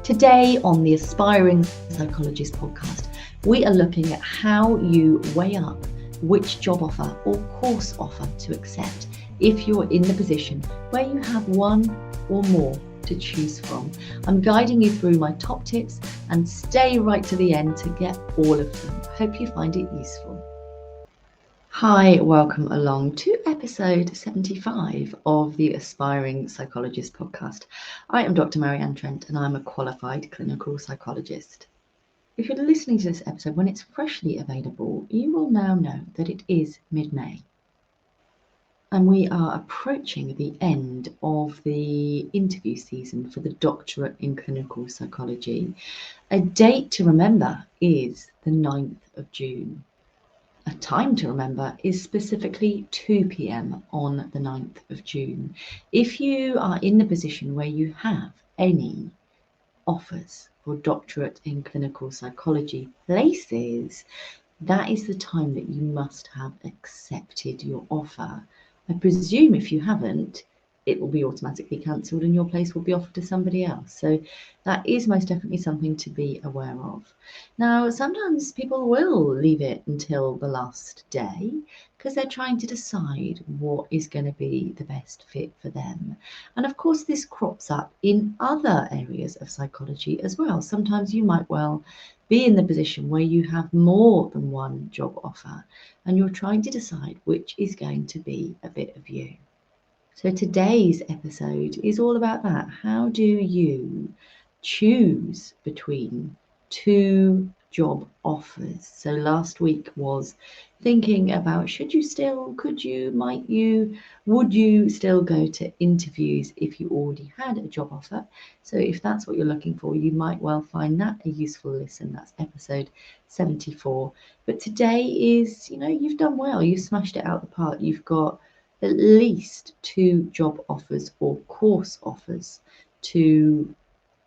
Today on the Aspiring Psychologist podcast, we are looking at how you weigh up which job offer or course offer to accept if you're in the position where you have one or more to choose from. I'm guiding you through my top tips and stay right to the end to get all of them. Hope you find it useful. Hi, welcome along to episode 75 of the Aspiring Psychologist podcast. I am Dr. Marianne Trent and I'm a qualified clinical psychologist. If you're listening to this episode when it's freshly available, you will now know that it is mid-May. And we are approaching the end of the interview season for the doctorate in clinical psychology. A date to remember is the 9th of June. A time to remember is specifically 2 p.m. on the 9th of June. If you are in the position where you have any offers for doctorate in clinical psychology places, that is the time that you must have accepted your offer. I presume if you haven't, it will be automatically cancelled and your place will be offered to somebody else. So that is most definitely something to be aware of. Now, sometimes people will leave it until the last day because they're trying to decide what is going to be the best fit for them. And of course, this crops up in other areas of psychology as well. Sometimes you might well be in the position where you have more than one job offer and you're trying to decide which is going to be a bit of you. So today's episode is all about that. How do you choose between two job offers? So last week was thinking about should you still, could you, might you, would you still go to interviews if you already had a job offer? So if that's what you're looking for, you might well find that a useful listen. That's episode 74. But today is, you've done well. You've smashed it out the park. You've got at least two job offers or course offers to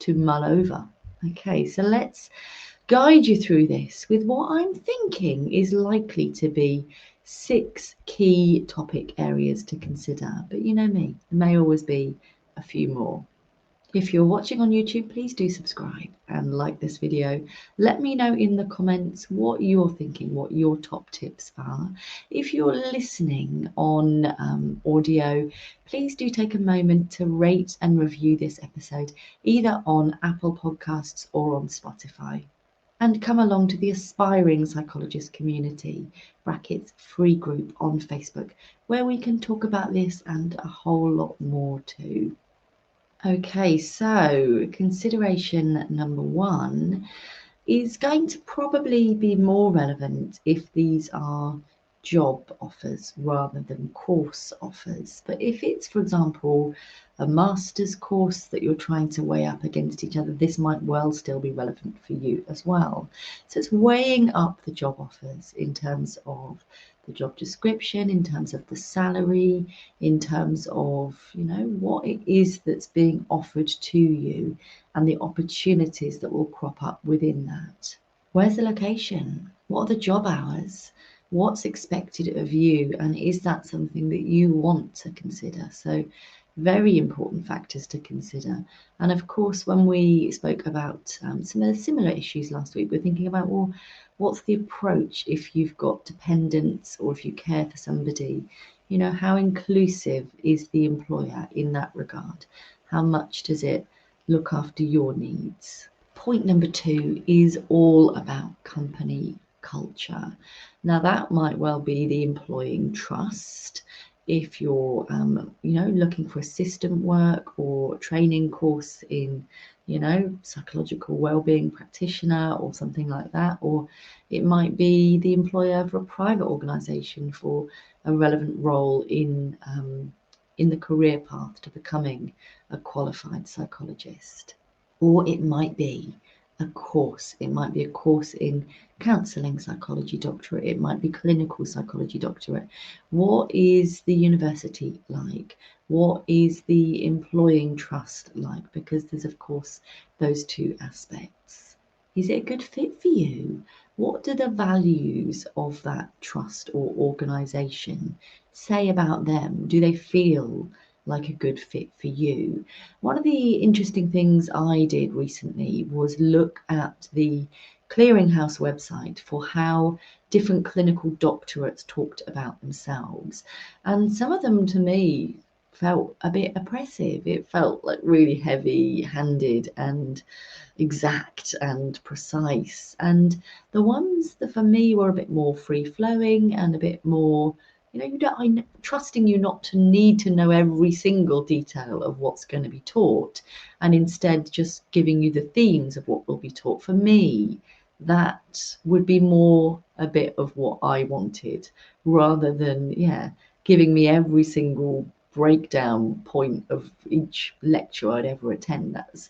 mull over. Okay, so let's guide you through this with what I'm thinking is likely to be 6 key topic areas to consider. But you know me, there may always be a few more. If you're watching on YouTube, please do subscribe and like this video. Let me know in the comments what you're thinking, what your top tips are. If you're listening on audio, please do take a moment to rate and review this episode, either on Apple Podcasts or on Spotify. And come along to the Aspiring Psychologist community, brackets free group on Facebook, where we can talk about this and a whole lot more too. Okay, so consideration number 1 is going to probably be more relevant if these are job offers rather than course offers. But if it's, for example, a master's course that you're trying to weigh up against each other, this might well still be relevant for you as well. So it's weighing up the job offers in terms of the job description, in terms of the salary, in terms of, what it is that's being offered to you and the opportunities that will crop up within that. Where's the location? What are the job hours? What's expected of you? And is that something that you want to consider? So very important factors to consider. And of course, when we spoke about some of the similar issues last week, we're thinking about, well, what's the approach if you've got dependents or if you care for somebody? How inclusive is the employer in that regard? How much does it look after your needs? Point number 2 is all about company culture. Now that might well be the employing trust. If you're, looking for assistant work or training course in, psychological wellbeing practitioner or something like that, or it might be the employer for a private organisation for a relevant role in the career path to becoming a qualified psychologist. Or it might be a course. It might be a course in counselling psychology doctorate. It might be clinical psychology doctorate. What is the university like? What is the employing trust like? Because there's, of course, those two aspects. Is it a good fit for you? What do the values of that trust or organisation say about them? Do they feel like a good fit for you. One of the interesting things I did recently was look at the Clearinghouse website for how different clinical doctorates talked about themselves. And some of them, to me, felt a bit oppressive. It felt like really heavy-handed and exact and precise. And the ones that for me were a bit more free-flowing and a bit more, trusting you not to need to know every single detail of what's going to be taught, and instead just giving you the themes of what will be taught. For me, that would be more a bit of what I wanted, rather than, giving me every single breakdown point of each lecture I'd ever attend. That's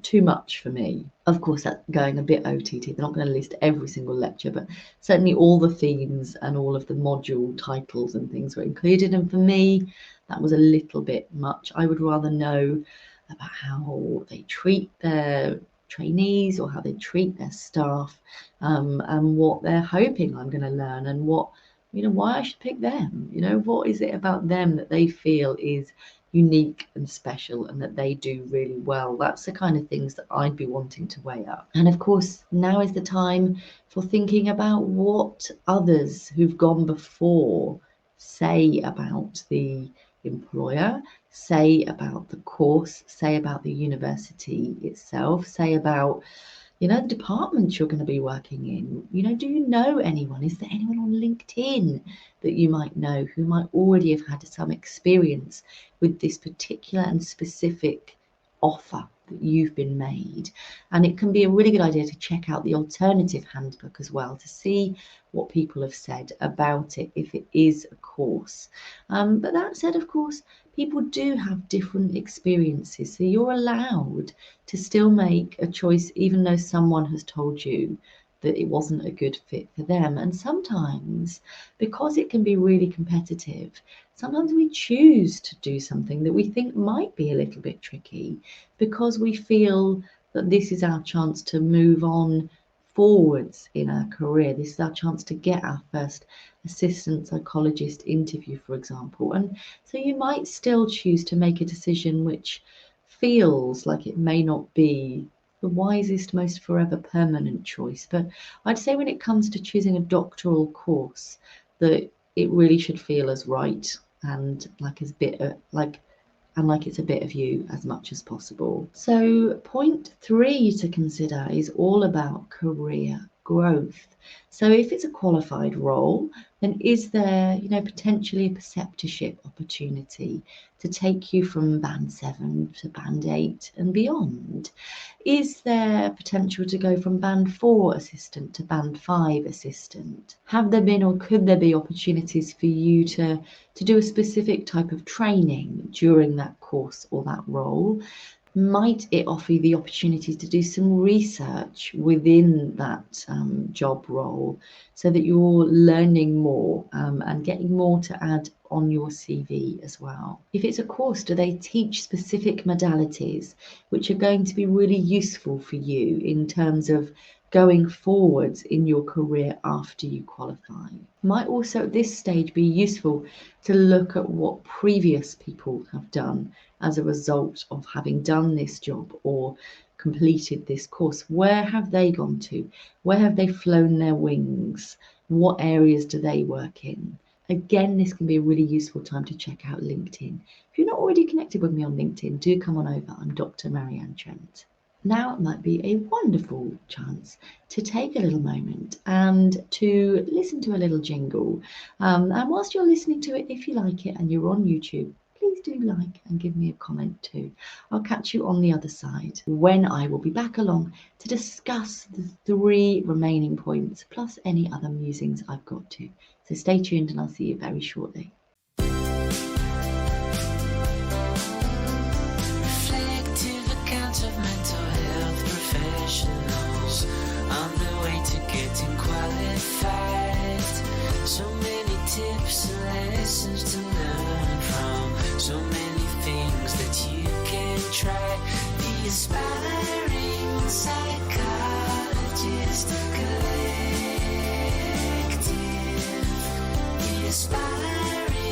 too much for me. Of course, that's going a bit OTT. They're not going to list every single lecture, but certainly all the themes and all of the module titles and things were included. And for me, that was a little bit much. I would rather know about how they treat their trainees or how they treat their staff, and what they're hoping I'm going to learn, and why I should pick them. What is it about them that they feel is unique and special and that they do really well? That's the kind of things that I'd be wanting to weigh up. And of course, now is the time for thinking about what others who've gone before say about the employer, say about the course, say about the university itself, say about the department you're going to be working in. Do you know anyone? Is there anyone on LinkedIn that you might know who might already have had some experience with this particular and specific offer that you've been made? And it can be a really good idea to check out the alternative handbook as well, to see what people have said about it if it is a course. But that said, of course, people do have different experiences, so you're allowed to still make a choice even though someone has told you that it wasn't a good fit for them. And sometimes, because it can be really competitive, sometimes we choose to do something that we think might be a little bit tricky because we feel that this is our chance to move on forwards in our career. This is our chance to get our first assistant psychologist interview, for example. And so you might still choose to make a decision which feels like it may not be the wisest, most forever permanent choice. But I'd say when it comes to choosing a doctoral course, that it really should feel as right and like it's a bit of you as much as possible. So point 3 to consider is all about career growth. So if it's a qualified role, then is there, potentially a preceptorship opportunity to take you from band 7 to band 8 and beyond? Is there potential to go from band 4 assistant to band 5 assistant? Have there been or could there be opportunities for you to do a specific type of training during that course or that role? Might it offer you the opportunity to do some research within that job role so that you're learning more and getting more to add on your CV as well? If it's a course, do they teach specific modalities which are going to be really useful for you in terms of going forwards in your career after you qualify? Might also at this stage be useful to look at what previous people have done as a result of having done this job or completed this course. Where have they gone to? Where have they flown their wings? What areas do they work in? Again, this can be a really useful time to check out LinkedIn. If you're not already connected with me on LinkedIn, do come on over. I'm Dr. Marianne Trent. Now it might be a wonderful chance to take a little moment and to listen to a little jingle. And whilst you're listening to it, if you like it and you're on YouTube, please do like and give me a comment too. I'll catch you on the other side when I will be back along to discuss the 3 remaining points plus any other musings I've got to. So stay tuned and I'll see you very shortly. On the way to getting qualified. So many tips and lessons to learn from. So many things that you can try. The Aspiring Psychologist Collective. The Aspiring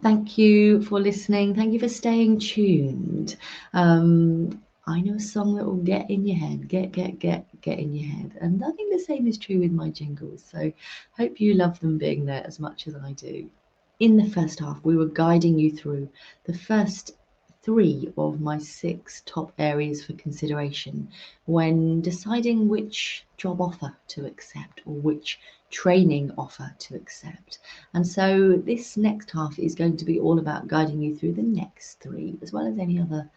Thank you for listening. Thank you for staying tuned. I know a song that will get in your head, get in your head. And I think the same is true with my jingles. So hope you love them being there as much as I do. In the first half, we were guiding you through the first 3 of my 6 top areas for consideration when deciding which job offer to accept or which training offer to accept. And so this next half is going to be all about guiding you through the next 3, as well as any other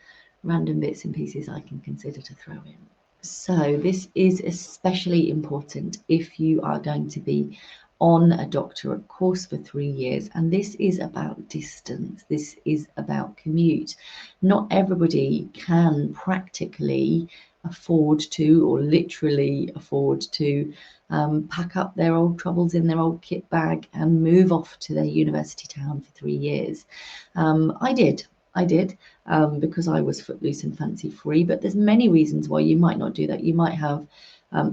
random bits and pieces I can consider to throw in. So this is especially important if you are going to be on a doctorate course for 3 years, and this is about distance, this is about commute. Not everybody can practically afford to, or literally afford to, pack up their old troubles in their old kit bag and move off to their university town for 3 years. I did, because I was footloose and fancy free, but there's many reasons why you might not do that. You might have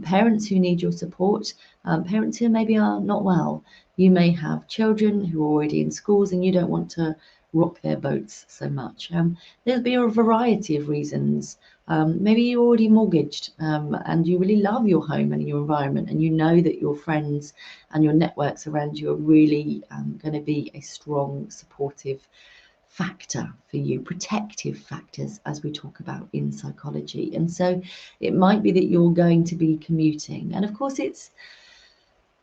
parents who need your support, parents who maybe are not well. You may have children who are already in schools and you don't want to rock their boats so much. There'll be a variety of reasons. Maybe you're already mortgaged, and you really love your home and your environment, and you know that your friends and your networks around you are really going to be a strong, supportive factor for you, protective factors, as we talk about in psychology. And so it might be that you're going to be commuting, and of course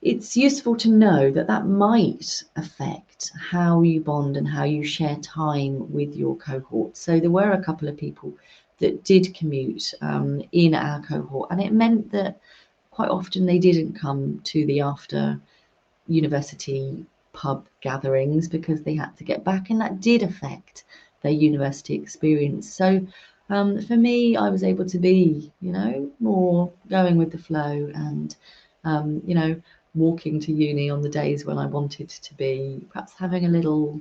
it's useful to know that that might affect how you bond and how you share time with your cohort. So there were a couple of people that did commute in our cohort, and it meant that quite often they didn't come to the after university pub gatherings because they had to get back, and that did affect their university experience. So for me, I was able to be, more going with the flow and, walking to uni on the days when I wanted to be, perhaps having a little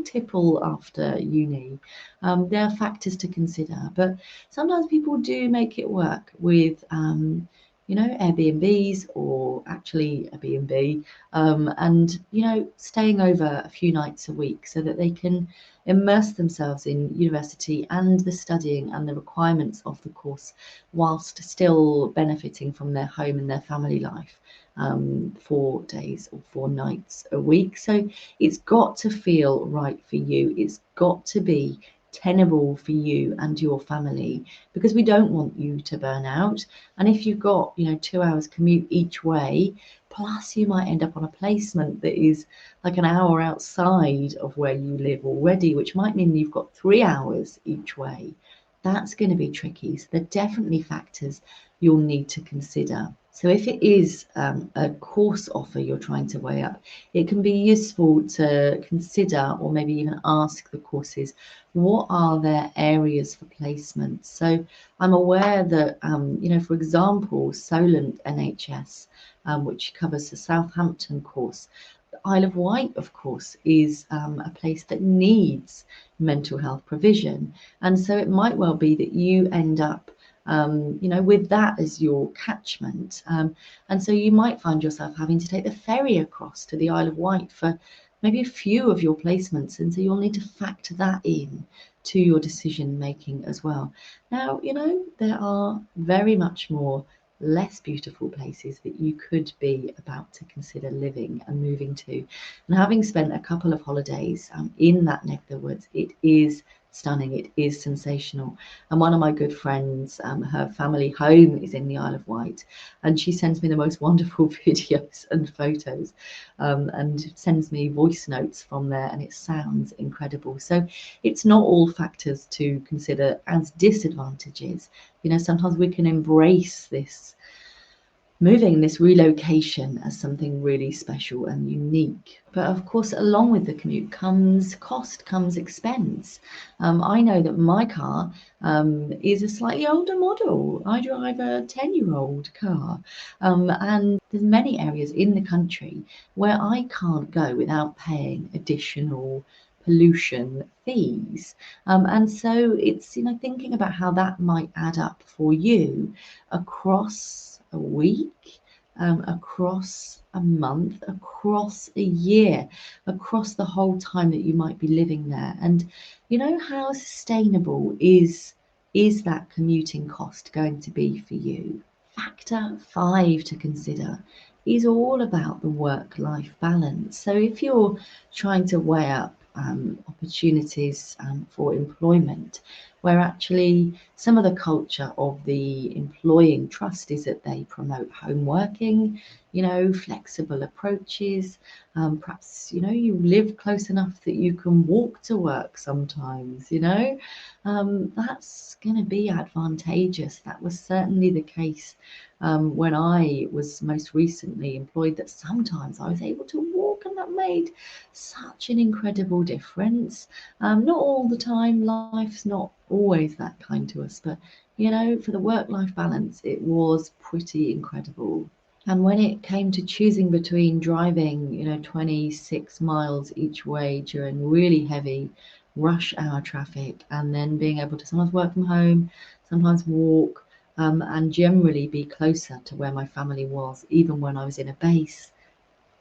tipple after uni. There are factors to consider, but sometimes people do make it work with Airbnbs or actually a B&B, and staying over a few nights a week so that they can immerse themselves in university and the studying and the requirements of the course whilst still benefiting from their home and their family life, 4 days or 4 nights a week. So it's got to feel right for you. It's got to be tenable for you and your family, because we don't want you to burn out. And if you've got 2 hours commute each way, plus you might end up on a placement that is like an hour outside of where you live already, which might mean you've got 3 hours each way, that's going to be tricky. So there are definitely factors you'll need to consider. So if it is a course offer you're trying to weigh up, it can be useful to consider, or maybe even ask the courses, what are their areas for placement? So I'm aware that, for example, Solent NHS, which covers the Southampton course, the Isle of Wight, of course, is a place that needs mental health provision. And so it might well be that you end up with that as your catchment. And so you might find yourself having to take the ferry across to the Isle of Wight for maybe a few of your placements. And so you'll need to factor that in to your decision making as well. Now, there are very much more less beautiful places that you could be about to consider living and moving to. And having spent a couple of holidays in that neck of the woods, it is stunning, it is sensational. And one of my good friends, her family home is in the Isle of Wight, and she sends me the most wonderful videos and photos, and sends me voice notes from there, and it sounds incredible. So it's not all factors to consider as disadvantages. Sometimes we can embrace this relocation as something really special and unique. But of course, along with the commute comes cost, comes expense. I know that my car is a slightly older model. I drive a 10-year-old car, and there's many areas in the country where I can't go without paying additional pollution fees. And so it's, thinking about how that might add up for you across a week, across a month, across a year, across the whole time that you might be living there. And how sustainable is that commuting cost going to be for you? Factor 5 to consider is all about the work-life balance. So if you're trying to weigh up opportunities for employment, where actually some of the culture of the employing trust is that they promote home working, flexible approaches. Perhaps, you live close enough that you can walk to work sometimes, that's going to be advantageous. That was certainly the case when I was most recently employed, that sometimes I was able to walk, and that made such an incredible difference. Not all the time, life's not always that kind to us, but for the work-life balance, it was pretty incredible. And when it came to choosing between driving, 26 miles each way during really heavy rush hour traffic, and then being able to sometimes work from home, sometimes walk, and generally be closer to where my family was, even when I was in a base,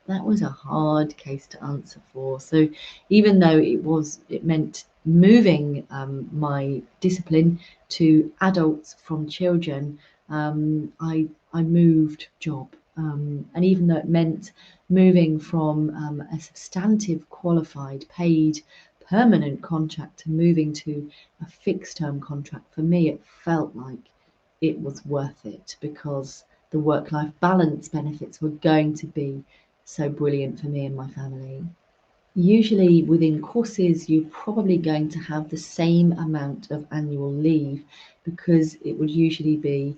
that was a hard case to answer for. So even though it meant moving my discipline to adults from children, I moved job. And even though it meant moving from a substantive, qualified, paid, permanent contract to moving to a fixed term contract, for me, it felt like it was worth it, because the work-life balance benefits were going to be so brilliant for me and my family. Usually within courses, you're probably going to have the same amount of annual leave, because it would usually be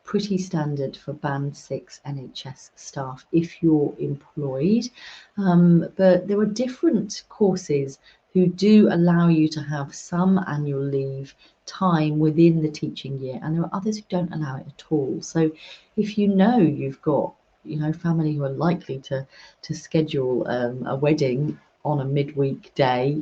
pretty standard for Band 6 NHS staff if you're employed. But there are different courses who do allow you to have some annual leave time within the teaching year, and there are others who don't allow it at all. So if you've got family who are likely to schedule a wedding on a midweek day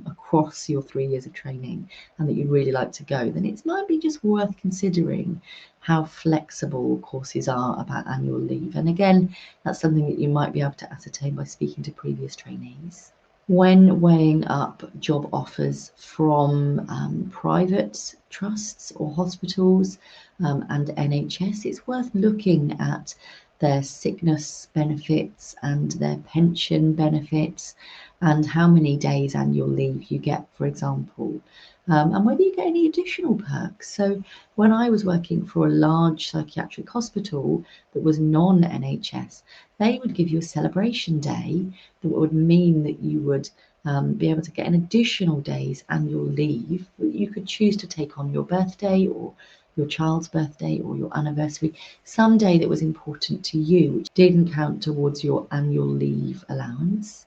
across your 3 years of training, and that you'd really like to go, then it might be just worth considering how flexible courses are about annual leave. And again, that's something that you might be able to ascertain by speaking to previous trainees. When weighing up job offers from private trusts or hospitals and NHS, it's worth looking at their sickness benefits and their pension benefits, and how many days annual leave you get, for example, and whether you get any additional perks. So when I was working for a large psychiatric hospital that was non-NHS, they would give you a celebration day that would mean that you would be able to get an additional day's annual leave that you could choose to take on your birthday, or your child's birthday, or your anniversary, some day that was important to you, which didn't count towards your annual leave allowance.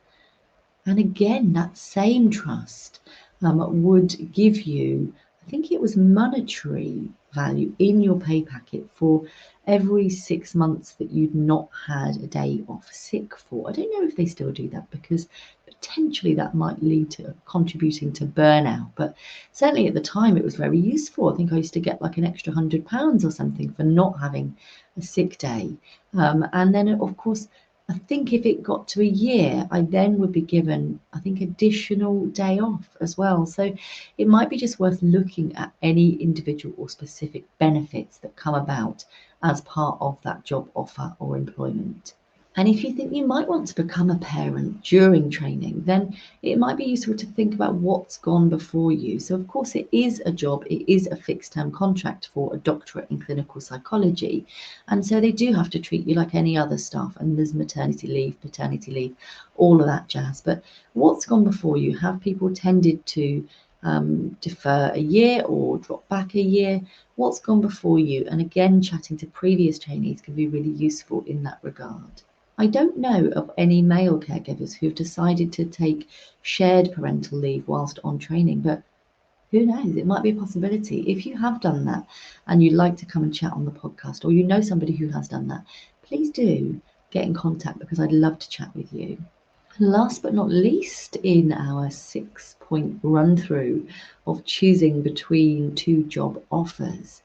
And again, that same trust would give you, I think it was monetary value in your pay packet for every 6 months that you'd not had a day off sick for. I don't know if they still do that, because potentially that might lead to contributing to burnout. But certainly at the time, it was very useful. I think I used to get like an extra £100 or something for not having a sick day. And then, of course, I think if it got to a year, I then would be given, I think, additional day off as well. So it might be just worth looking at any individual or specific benefits that come about as part of that job offer or employment. And if you think you might want to become a parent during training, then it might be useful to think about what's gone before you. So of course it is a job, it is a fixed term contract for a doctorate in clinical psychology. And so they do have to treat you like any other staff, and there's maternity leave, paternity leave, all of that jazz. But what's gone before you? Have people tended to defer a year or drop back a year? What's gone before you? And again, chatting to previous trainees can be really useful in that regard. I don't know of any male caregivers who've decided to take shared parental leave whilst on training, but who knows? It might be a possibility. If you have done that and you'd like to come and chat on the podcast, or you know somebody who has done that, please do get in contact, because I'd love to chat with you. And last but not least, in our 6-point run through of choosing between two job offers,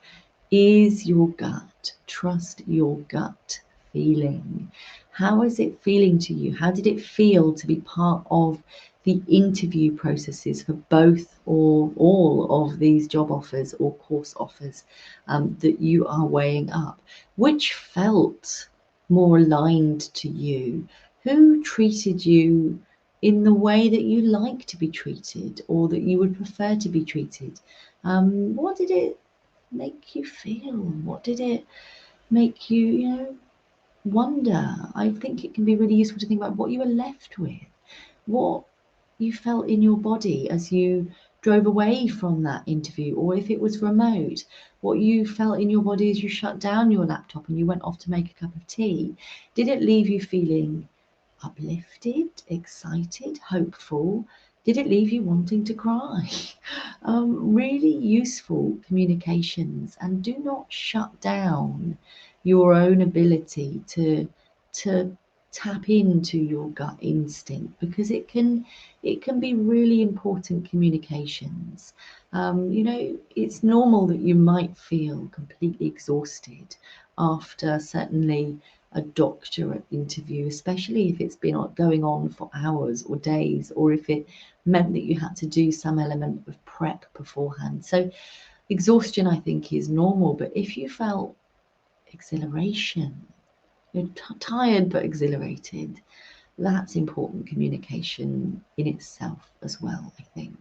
is your gut. Trust your gut. feeling? How is it feeling to you? How did it feel to be part of the interview processes for both or all of these job offers or course offers that you are weighing up? Which felt more aligned to you? Who treated you in the way that you like to be treated or that you would prefer to be treated? What did it make you feel? What did it make you, wonder? I think it can be really useful to think about what you were left with, what you felt in your body as you drove away from that interview, or if it was remote, what you felt in your body as you shut down your laptop and you went off to make a cup of tea. Did it leave you feeling uplifted, excited, hopeful? Did it leave you wanting to cry? Really useful communications, and do not shut down your own ability to tap into your gut instinct, because it can be really important communications. It's normal that you might feel completely exhausted after certainly a doctorate interview, especially if it's been going on for hours or days, or if it meant that you had to do some element of prep beforehand. So exhaustion, I think, is normal, but if you felt exhilaration, you're tired but exhilarated, that's important communication in itself as well, I think.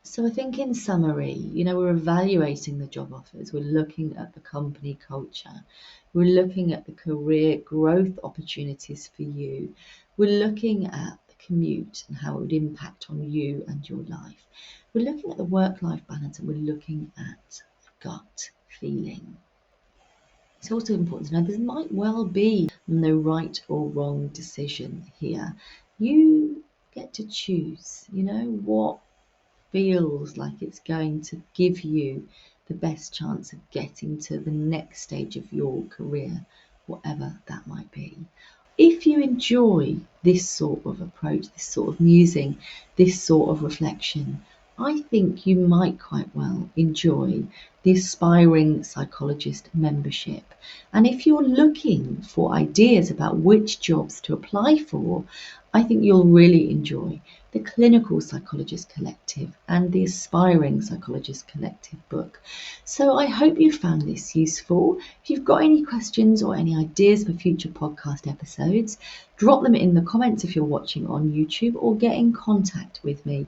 So I think in summary, we're evaluating the job offers, we're looking at the company culture, we're looking at the career growth opportunities for you, we're looking at the commute and how it would impact on you and your life, we're looking at the work-life balance, and we're looking at gut feeling. It's also important to know there might well be no right or wrong decision here. You get to choose, what feels like it's going to give you the best chance of getting to the next stage of your career, whatever that might be. If you enjoy this sort of approach, this sort of musing, this sort of reflection, I think you might quite well enjoy the Aspiring Psychologist membership. And if you're looking for ideas about which jobs to apply for, I think you'll really enjoy the Clinical Psychologist Collective and the Aspiring Psychologist Collective book. So I hope you found this useful. If you've got any questions or any ideas for future podcast episodes, drop them in the comments if you're watching on YouTube, or get in contact with me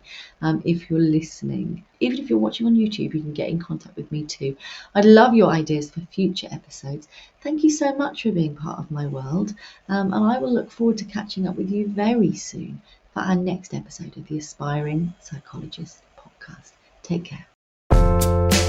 if you're listening. Even if you're watching on YouTube, you can get in contact with me too. I'd love your ideas for future episodes. Thank you so much for being part of my world, and I will look forward to catching up with you very soon for our next episode of the Aspiring Psychologist podcast. Take care.